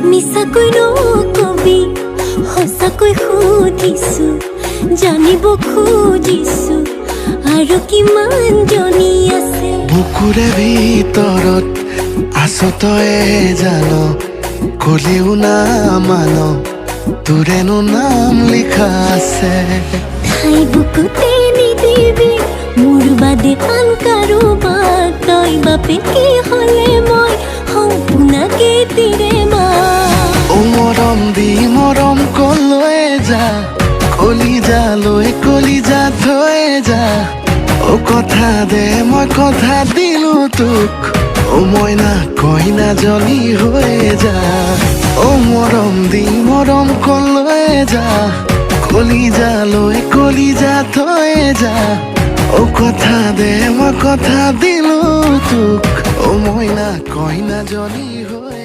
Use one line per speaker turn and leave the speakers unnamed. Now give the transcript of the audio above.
মিছাকৈ নকবি সঁচাকৈ সুধিছো জানিব খুজিছো আৰু কিমান জনী আছে
বুকুৰে ভিতৰত আছো তয়ে জান কলেও নামান তোৰেনো নাম লিখা আছে
ঠাই বুকুতে নিদিবি মোৰ বাদে আন কাৰোবাক তই বাপে কি হলে মই সম্পূৰ্ণকে তিৰে মা
ও মৰম দি মৰম কলৈ যা কলিজা থৈ যা ও কথা দে মই কথা দিলো তোক ও মইনা কইনাজনী হৈ যা ও মৰম দি মৰম কলৈ যা কলিজা থৈ যা ও কথা দে মই কথা দিলো তোক ও মইনা কইনাজনী হৈ